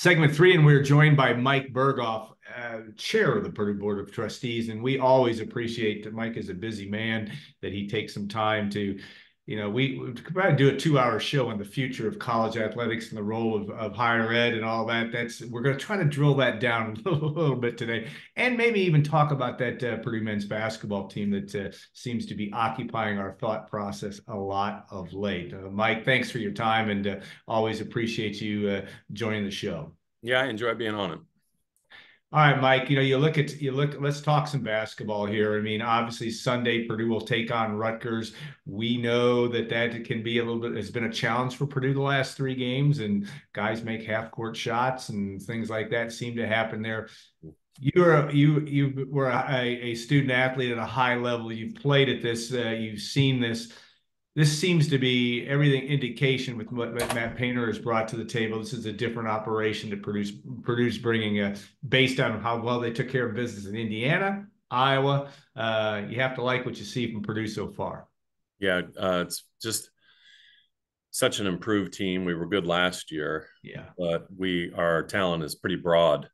Segment three, and we're joined by Mike Berghoff, chair of the Purdue Board of Trustees. And we always appreciate that Mike is a busy man, that he takes some time to, we could probably do a 2 hour show on the future of college athletics and the role of higher ed and all that. We're going to try to drill that down a little bit today, and maybe even talk about that Purdue men's basketball team that seems to be occupying our thought process a lot of late. Mike, thanks for your time, and always appreciate you joining the show. Yeah, I enjoy being on it. All right, Mike, let's talk some basketball here. I mean, obviously Sunday Purdue will take on Rutgers. We know that can be has been a challenge for Purdue the last three games, and guys make half court shots and things like that seem to happen there. You were a student athlete at a high level. You've played at this, you've seen this. This seems to be everything indication with what Matt Painter has brought to the table. This is a different operation that Purdue's bringing, based on how well they took care of business in Indiana, Iowa. You have to like what you see from Purdue so far. Yeah, it's just such an improved team. We were good last year, but our talent is pretty broad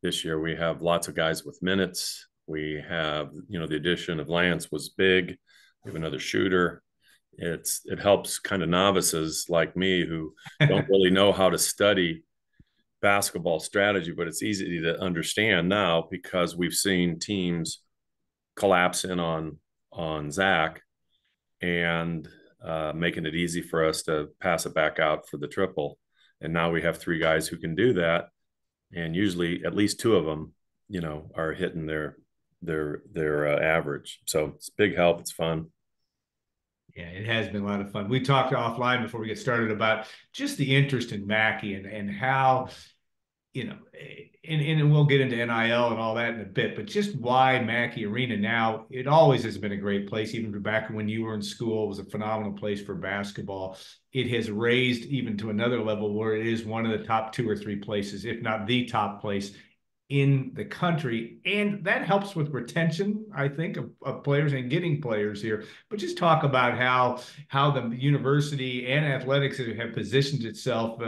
this year. We have lots of guys with minutes. We have, the addition of Lance was big. We have another shooter. It helps kind of novices like me who don't really know how to study basketball strategy, but it's easy to understand now because we've seen teams collapse in on Zach and making it easy for us to pass it back out for the triple. And now we have three guys who can do that, and usually at least two of them, are hitting their average. So it's big help. It's fun. Yeah, it has been a lot of fun. We talked offline before we get started about just the interest in Mackey and how, and we'll get into NIL and all that in a bit, but just why Mackey Arena now, it always has been a great place. Even back when you were in school, it was a phenomenal place for basketball. It has raised even to another level where it is one of the top two or three places, if not the top place in the country, and that helps with retention, I think, of players and getting players here. But just talk about how the university and athletics have positioned itself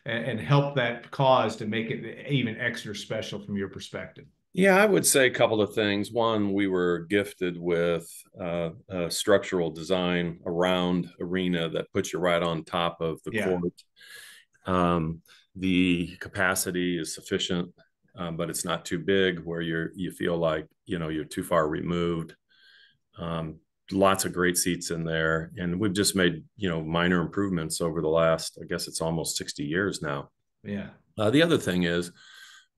and helped that cause to make it even extra special from your perspective. Yeah, I would say a couple of things. One, we were gifted with a structural design around arena that puts you right on top of the court. The capacity is sufficient, but it's not too big where you feel like you're too far removed. Lots of great seats in there, and we've just made minor improvements over the last, I guess it's almost 60 years now. Yeah. The other thing is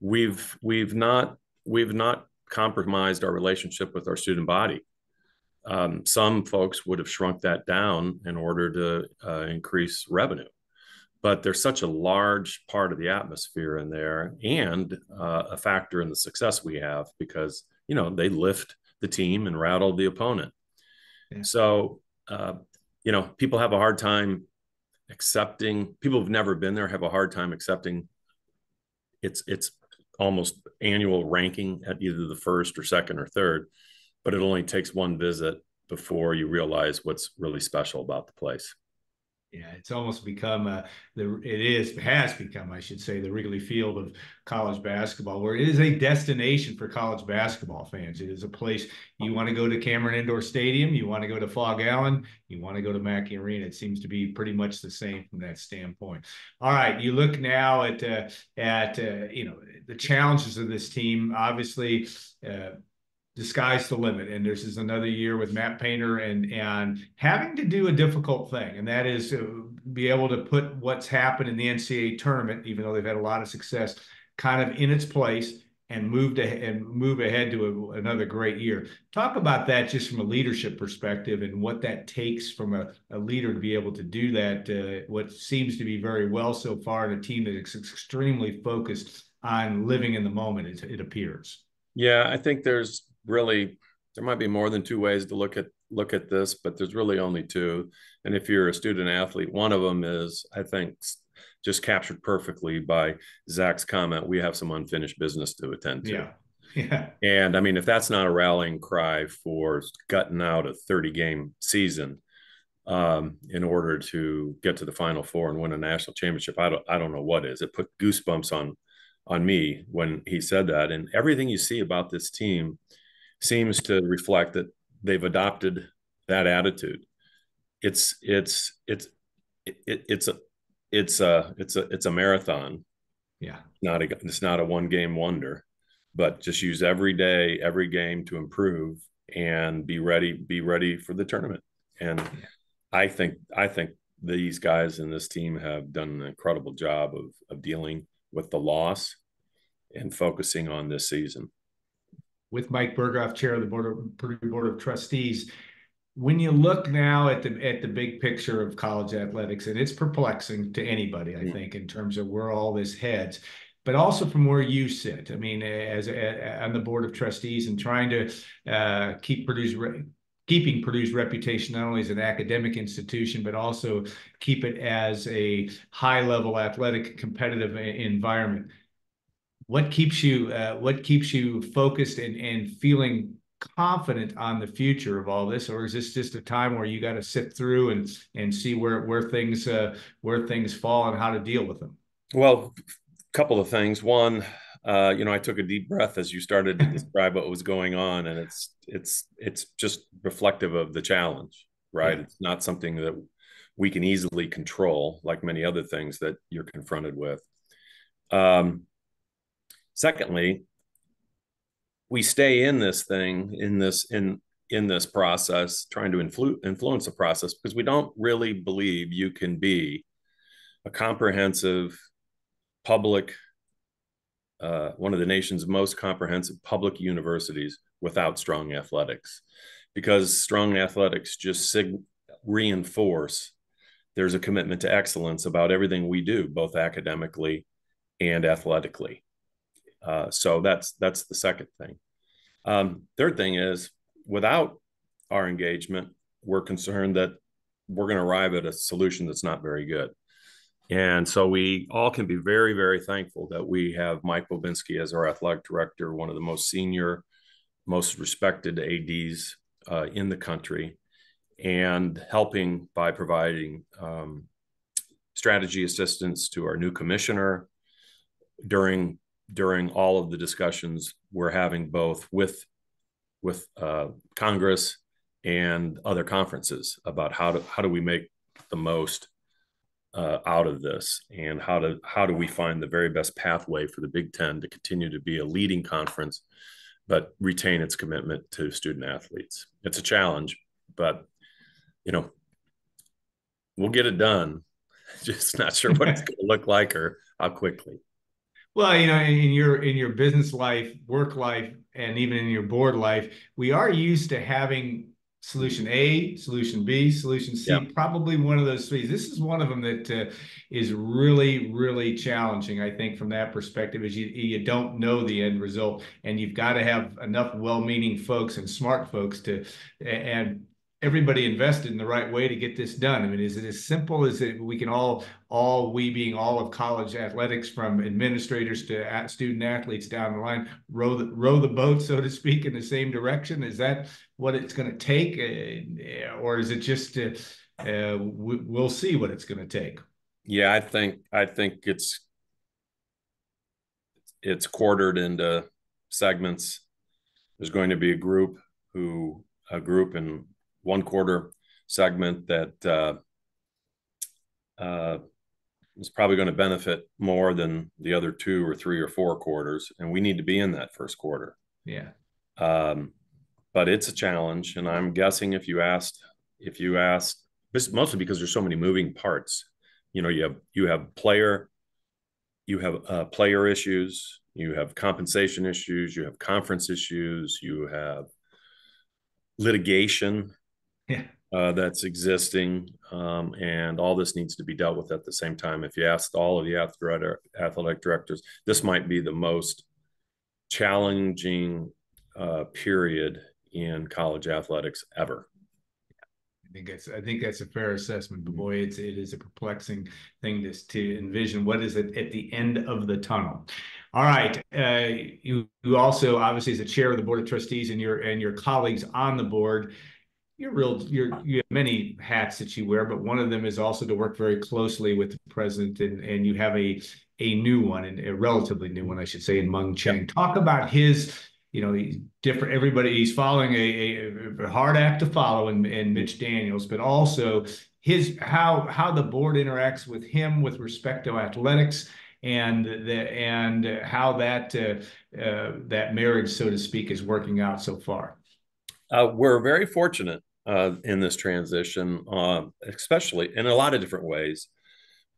we've not compromised our relationship with our student body. Some folks would have shrunk that down in order to increase revenue. But there's such a large part of the atmosphere in there, and a factor in the success we have because, they lift the team and rattle the opponent. Yeah. So, people have a hard time accepting, people who've never been there have a hard time accepting it's almost annual ranking at either the first or second or third, but it only takes one visit before you realize what's really special about the place. Yeah, it's almost become has become, I should say, the Wrigley Field of college basketball, where it is a destination for college basketball fans. It is a place you want to go to Cameron Indoor Stadium, you want to go to Fog Allen, you want to go to Mackey Arena. It seems to be pretty much the same from that standpoint. All right, you look now at the challenges of this team. Obviously, the sky's the limit, and this is another year with Matt Painter and having to do a difficult thing, and that is to be able to put what's happened in the NCAA tournament, even though they've had a lot of success, kind of in its place and move ahead to another great year. Talk about that just from a leadership perspective and what that takes from a leader to be able to do that, what seems to be very well so far in a team that is extremely focused on living in the moment, it appears. Yeah, I think there might be more than two ways to look at this, but there's really only two. And if you're a student athlete, one of them is, I think, just captured perfectly by Zach's comment. We have some unfinished business to attend to. Yeah. And I mean, if that's not a rallying cry for gutting out a 30-game season, in order to get to the Final Four and win a national championship. I don't know what is. It put goosebumps on me when he said that. And everything you see about this team seems to reflect that they've adopted that attitude. It's a marathon. Yeah. It's not a one game wonder, but just use every day, every game to improve and be ready for the tournament. And yeah. I think these guys in this team have done an incredible job of dealing with the loss and focusing on this season. With Mike Berghoff, chair of the Purdue Board of Trustees, when you look now at the big picture of college athletics, and it's perplexing to anybody, I think, in terms of where all this heads, but also from where you sit. I mean, as on the Board of Trustees and trying to keeping Purdue's reputation not only as an academic institution, but also keep it as a high-level athletic competitive environment. What keeps you focused and feeling confident on the future of all this, or is this just a time where you got to sit through and see where things fall and how to deal with them? Well, a couple of things. One, I took a deep breath as you started to describe what was going on, and it's just reflective of the challenge, right? Yeah. It's not something that we can easily control, like many other things that you're confronted with. Secondly, we stay in this thing, in this process, trying to influence the process, because we don't really believe you can be a comprehensive public, one of the nation's most comprehensive public universities without strong athletics, because strong athletics just reinforce there's a commitment to excellence about everything we do, both academically and athletically. So that's the second thing. Third thing is, without our engagement, we're concerned that we're going to arrive at a solution that's not very good. And so we all can be very, very thankful that we have Mike Bobinski as our athletic director, one of the most senior, most respected ADs in the country, and helping by providing strategy assistance to our new commissioner during all of the discussions we're having, both with Congress and other conferences, about how do we make the most out of this, and how do we find the very best pathway for the Big Ten to continue to be a leading conference, but retain its commitment to student athletes. It's a challenge, but we'll get it done. Just not sure what it's going to look like or how quickly. Well, in your business life, work life, and even in your board life, we are used to having solution A, solution B, solution C, yeah. Probably one of those three. This is one of them that is really, really challenging, I think, from that perspective, is you don't know the end result, and you've got to have enough well-meaning folks and smart folks and everybody invested in the right way to get this done. I mean, is it as simple as it we can we being all of college athletics, from administrators to student athletes down the line, row the boat, so to speak, in the same direction? Is that what it's going to take, or is it just we'll see what it's going to take? Yeah, I think it's quartered into segments. There's going to be a group in one quarter segment that is probably going to benefit more than the other 2 or 3 or 4 quarters, and we need to be in that first quarter. Yeah. But it's a challenge, and I'm guessing if you asked, mostly because there's so many moving parts. You have player issues, you have compensation issues, you have conference issues, you have litigation. Yeah. That's existing, and all this needs to be dealt with at the same time. If you asked all of the athletic directors, this might be the most challenging period in college athletics ever. I think that's a fair assessment, but boy, it is a perplexing thing to envision what is it at the end of the tunnel. All right, you also, obviously, as the chair of the Board of Trustees, and your colleagues on the board, you have many hats that you wear, but one of them is also to work very closely with the president, and you have a new one, and a relatively new one, I should say, in Mung Yeah. Chiang. Talk about his, he's different. Everybody, he's following a hard act to follow in Mitch Daniels, but also his how the board interacts with him with respect to athletics and how that marriage, so to speak, is working out so far. We're very fortunate in this transition, especially in a lot of different ways.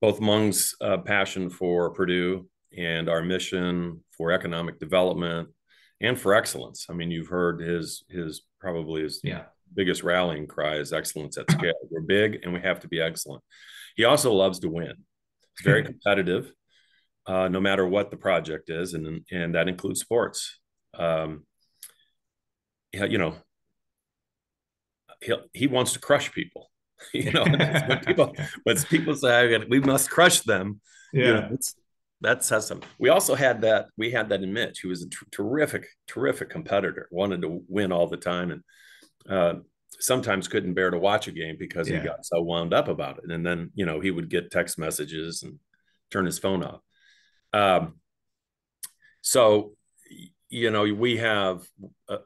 Both Mung's passion for Purdue and our mission for economic development and for excellence. I mean, you've heard his probably his biggest rallying cry is excellence at scale. We're big and we have to be excellent. He also loves to win. He's very competitive, no matter what the project is, and that includes sports. You know, he wants to crush people. You know, when people say we must crush them, you know, that says something. We also had that. We had that in Mitch, who was a terrific competitor, wanted to win all the time, and sometimes couldn't bear to watch a game because he got so wound up about it. And then, you know, he would get text messages and turn his phone off. So, you know, we have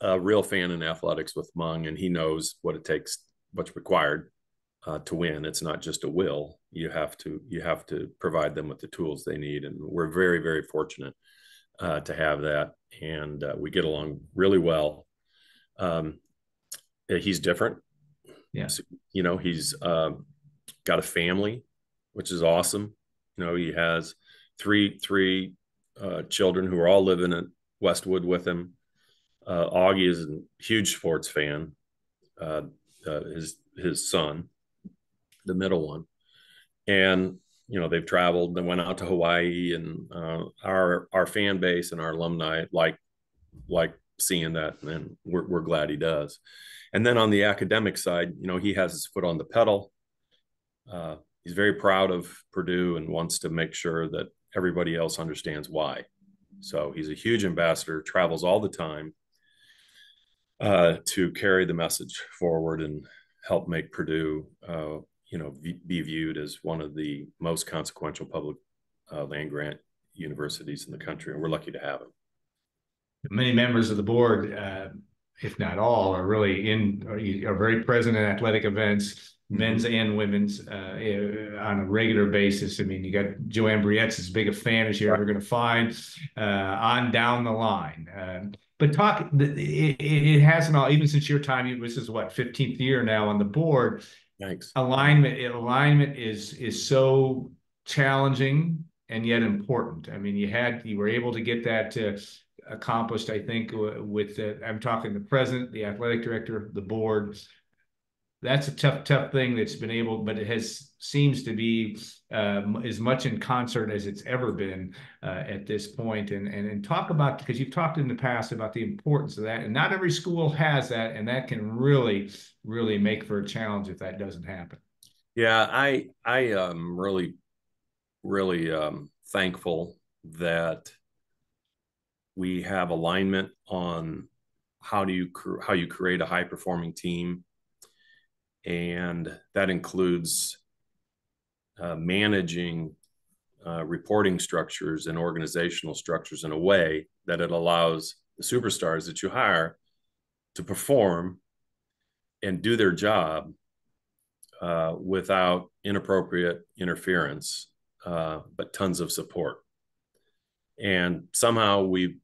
a real fan in athletics with Mung, and he knows what it takes, what's required to win. It's not just a will. You have to provide them with the tools they need, and we're very fortunate to have that. And we get along really well. He's different. Yeah. So, you know, he's got a family, which is awesome. You know, he has three children who are all living at Westwood with him. Augie is a huge sports fan. His son, the middle one, and you know they've traveled and went out to Hawaii, and our fan base and our alumni like seeing that, and we're glad he does. And then on the academic side, you know, he has his foot on the pedal. He's very proud of Purdue and wants to make sure that everybody else understands why. So he's a huge ambassador, travels all the time to carry the message forward and help make Purdue, you know, be viewed as one of the most consequential public land grant universities in the country. And we're lucky to have him. Many members of the board, if not all, are really are very present in athletic events, men's and women's, on a regular basis. I mean, you got Joanne Briette's as big a fan as you're ever going to find, on down the line. But it hasn't all, even since your time, this is what, 15th year now on the board. Thanks. Alignment is so challenging and yet important. I mean, you were able to get that accomplished, I think, with I'm talking the president, the athletic director, the board. That's a tough thing that's been able, but it seems to be as much in concert as it's ever been at this point. And talk about, because you've talked in the past about the importance of that, and not every school has that, and that can really make for a challenge if that doesn't happen. Yeah, I am really thankful that we have alignment on how you create a high performing team, and that includes managing reporting structures and organizational structures in a way that it allows the superstars that you hire to perform and do their job without inappropriate interference, but tons of support. And somehow we've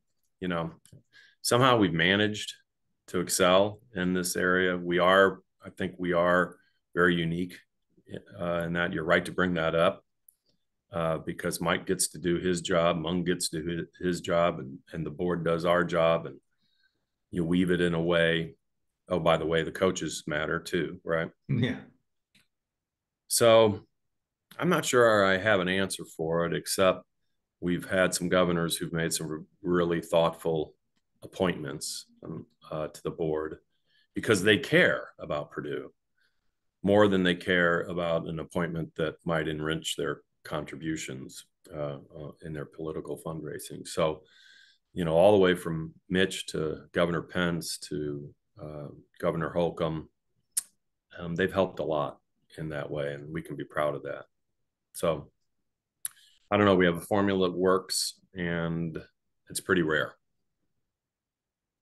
managed to excel in this area. I think we are very unique in that. You're right to bring that up because Mike gets to do his job, Mung gets to do his job, and the board does our job, and you weave it in a way. Oh, by the way, the coaches matter too, right? Yeah. So I'm not sure I have an answer for it, except we've had some governors who've made some really thoughtful appointments to the board because they care about Purdue more than they care about an appointment that might enrich their contributions in their political fundraising. So, you know, all the way from Mitch to Governor Pence to Governor Holcomb, they've helped a lot in that way, and we can be proud of that. So I don't know. We have a formula that works, and it's pretty rare.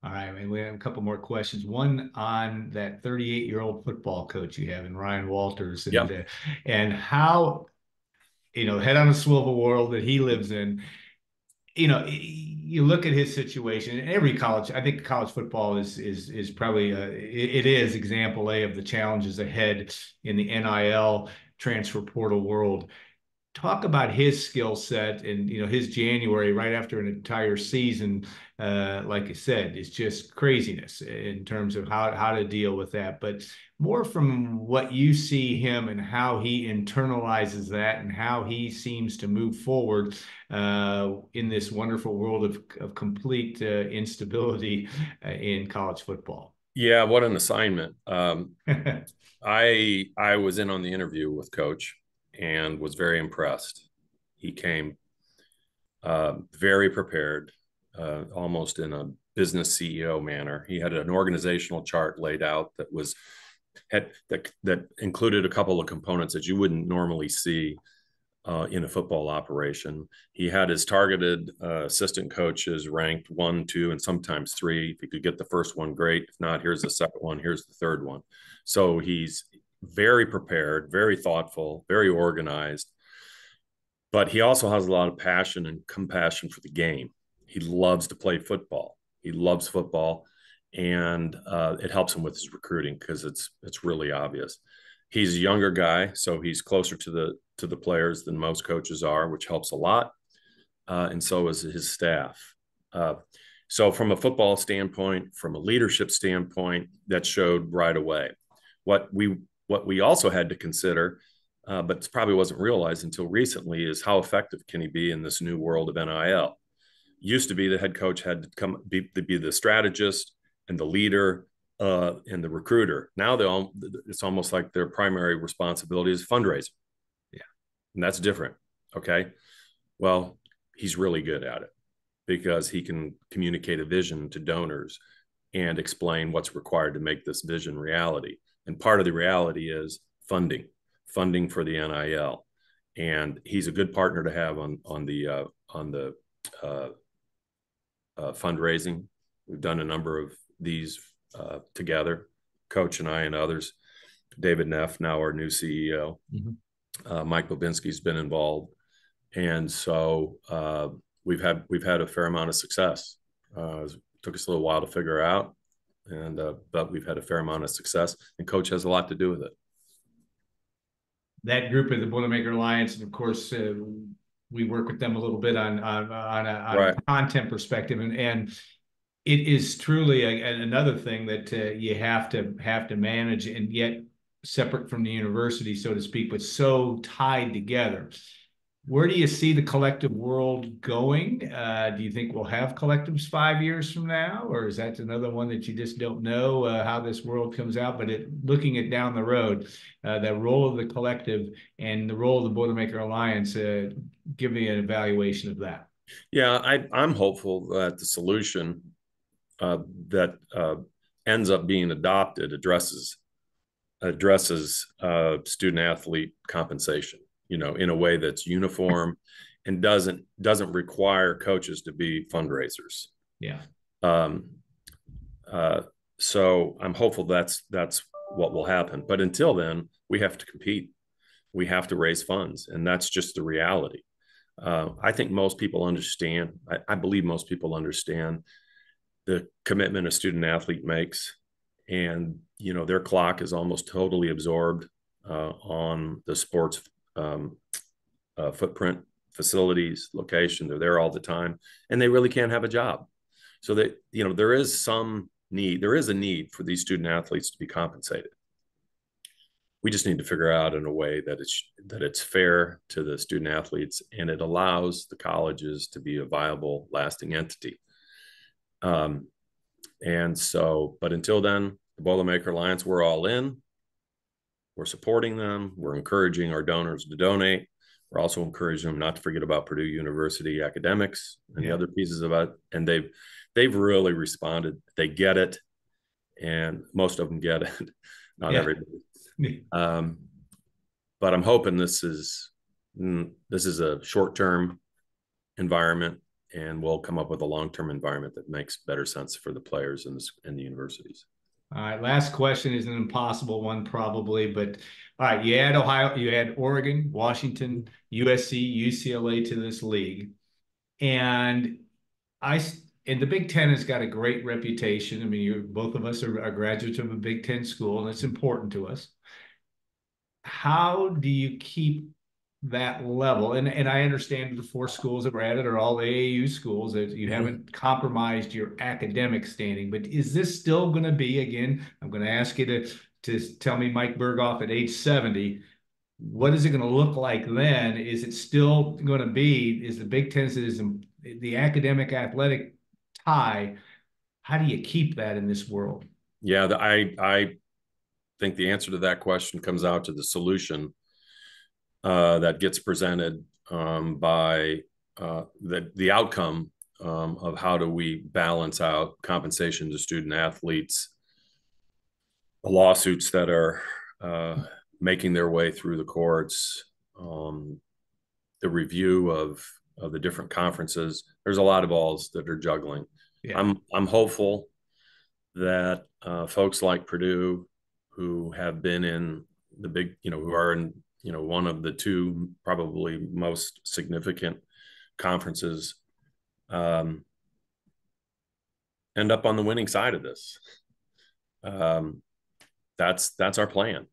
All right, and we have a couple more questions. One on that 38-year-old football coach you have in Ryan Walters, Yep. and how, head on a swivel world that he lives in. You look at his situation. Every college, I think, college football is probably it is example A of the challenges ahead in the NIL transfer portal world. Talk about his skill set and his January right after an entire season, like I said, is just craziness in terms of how to deal with that. But more from what you see him and how he internalizes that and how he seems to move forward in this wonderful world of complete instability in college football. Yeah, what an assignment. I was in on the interview with Coach and was very impressed. He came very prepared, almost in a business CEO manner. He had an organizational chart laid out that included a couple of components that you wouldn't normally see in a football operation. He had his targeted assistant coaches ranked 1, 2, and sometimes 3. If he could get the first one, great. If not, here's the second one, here's the third one. So he's very prepared, very thoughtful, very organized, but he also has a lot of passion and compassion for the game. He loves to play football. He loves football, and it helps him with his recruiting because it's really obvious. He's a younger guy, so he's closer to the players than most coaches are, which helps a lot. And so is his staff. So from a football standpoint, from a leadership standpoint, that showed right away. What we also had to consider, but probably wasn't realized until recently, is how effective can he be in this new world of NIL? Used to be the head coach had to be the strategist and the leader and the recruiter. Now it's almost like their primary responsibility is fundraising. Yeah. And that's different. Okay. Well, he's really good at it because he can communicate a vision to donors and explain what's required to make this vision reality. And part of the reality is funding for the NIL. And he's a good partner to have on the fundraising. We've done a number of these together, Coach and I and others. David Neff, now our new CEO. Mm-hmm. Mike Bobinski's been involved, and so we've had a fair amount of success. It took us a little while to figure out, but we've had a fair amount of success, and Coach has a lot to do with it. That group of the Boilermaker Alliance, and of course, we work with them a little bit on right. A content perspective, and it is truly another thing that you have to manage, and yet separate from the university, so to speak, but so tied together. Where do you see the collective world going? Do you think we'll have collectives 5 years from now, or is that another one that you just don't know how this world comes out? But looking at down the road, that role of the collective and the role of the Boilermaker Alliance, give me an evaluation of that. Yeah, I'm hopeful that the solution that ends up being adopted addresses student athlete compensation, in a way that's uniform and doesn't require coaches to be fundraisers. Yeah. So I'm hopeful that's what will happen. But until then, we have to compete. We have to raise funds, and that's just the reality. I think most people understand. I believe most people understand the commitment a student athlete makes, and their clock is almost totally absorbed on the sports footprint, facilities, location. They're there all the time, and they really can't have a job. So that there is a need for these student athletes to be compensated. We just need to figure out in a way that it's fair to the student athletes, and it allows the colleges to be a viable, lasting entity. And so, but until then, the Boilermaker Alliance, we're all in. We're supporting them. We're encouraging our donors to donate. We're also encouraging them not to forget about Purdue University academics and the other pieces of it. And they've really responded. They get it, and most of them get it. Not everybody. Um, but I'm hoping this is a short-term environment, and we'll come up with a long-term environment that makes better sense for the players and the universities. All right, last question is an impossible one, probably, but all right, you had Ohio, you had Oregon, Washington, USC, UCLA to this league, and I and the Big Ten has got a great reputation. I mean, both of us are graduates of a Big Ten school, and it's important to us. How do you keep that level? And I understand the four schools that were added are all AAU schools, that you haven't compromised your academic standing. But is this still going to be, again, I'm going to ask you to tell me, Mike Berghoff at age 70, what is it going to look like then? Is it still going to be, is the Big Ten, is the academic athletic tie? How do you keep that in this world? Yeah, I think the answer to that question comes out to the solution that gets presented by the outcome of how do we balance out compensation to student athletes, the lawsuits that are making their way through the courts, the review of the different conferences. There's a lot of balls that are juggling. Yeah. I'm hopeful that folks like Purdue, who have been in the big, who are in, one of the two probably most significant conferences, end up on the winning side of this. That's our plan,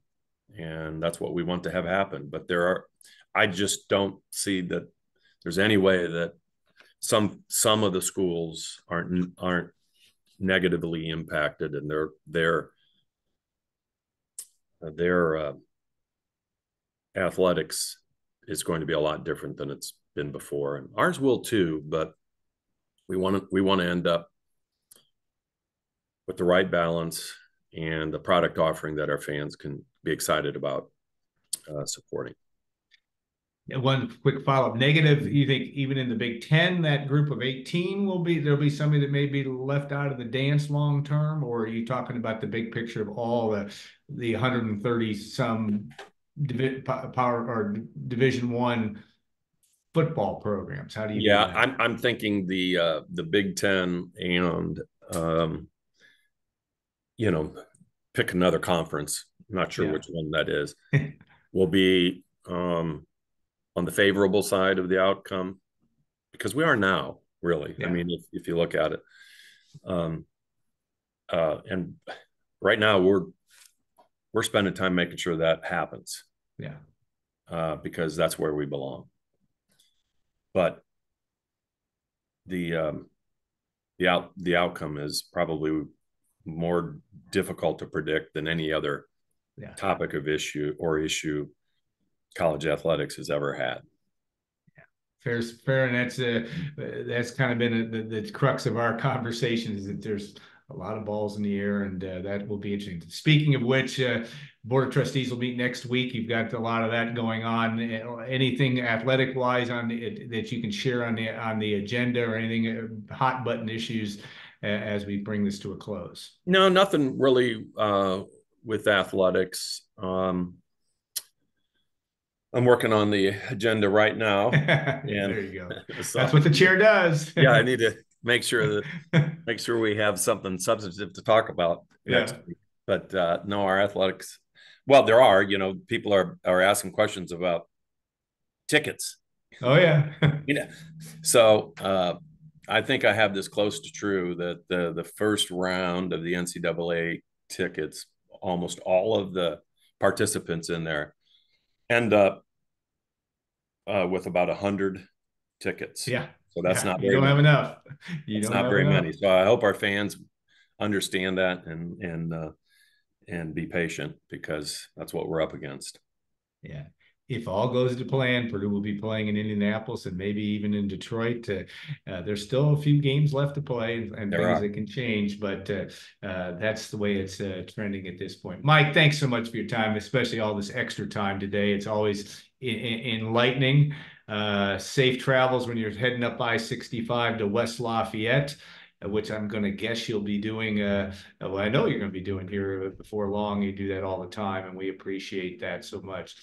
and that's what we want to have happen. But I just don't see that there's any way that some of the schools aren't negatively impacted, and their athletics is going to be a lot different than it's been before, and ours will too. But we want to end up with the right balance and the product offering that our fans can be excited about supporting. One quick follow-up. Negative, you think even in the Big Ten, that group of 18 there'll be somebody that may be left out of the dance long term, or are you talking about the big picture of all the 130 some power or Division One football programs? How do you view that? I'm thinking the Big Ten and pick another conference. I'm not sure which one that is. Will be on the favorable side of the outcome, because we are now, really. I mean, if you look at it, and right now we're spending time making sure that happens. Because that's where we belong. But the outcome is probably more difficult to predict than any other topic of issue college athletics has ever had. Fair, and that's kind of been the crux of our conversation, is that there's a lot of balls in the air, and that will be interesting. Speaking of which, Board of Trustees will meet next week. You've got a lot of that going on. Anything athletic-wise that you can share on the agenda, or anything hot button issues as we bring this to a close? No, nothing really with athletics. I'm working on the agenda right now. And there you go. So, that's what the chair does. Yeah, I need to make sure we have something substantive to talk about next week. But no, our athletics. Well, there are. People are asking questions about tickets. Oh yeah. So I think I have this close to true that the first round of the NCAA tickets, almost all of the participants in there end up with about 100 tickets. Yeah. So that's not very you don't many. Have enough. It's not very many. So I hope our fans understand that and be patient, because that's what we're up against. Yeah. If all goes to plan, Purdue will be playing in Indianapolis and maybe even in Detroit. There's still a few games left to play and things that can change, but that's the way it's trending at this point. Mike, thanks so much for your time, especially all this extra time today. It's always enlightening. Safe travels when you're heading up I-65 to West Lafayette. which I'm going to guess you'll be doing. Well, I know you're going to be doing here before long. You do that all the time, and we appreciate that so much.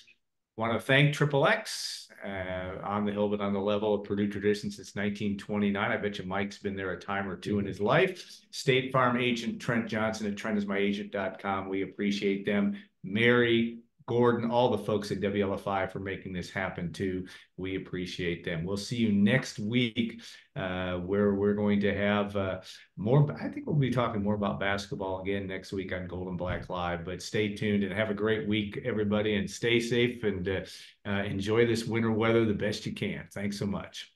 Want to thank Triple X, on the hill, but on the level of Purdue tradition since 1929. I bet you Mike's been there a time or two in his life. State Farm agent Trent Johnson at trentismyagent.com. We appreciate them. Mary, Gordon, all the folks at WLFI for making this happen too. We appreciate them. We'll see you next week, where we're going to have more. I think we'll be talking more about basketball again next week on Gold and Black Live. But stay tuned and have a great week, everybody, and stay safe and enjoy this winter weather the best you can. Thanks so much.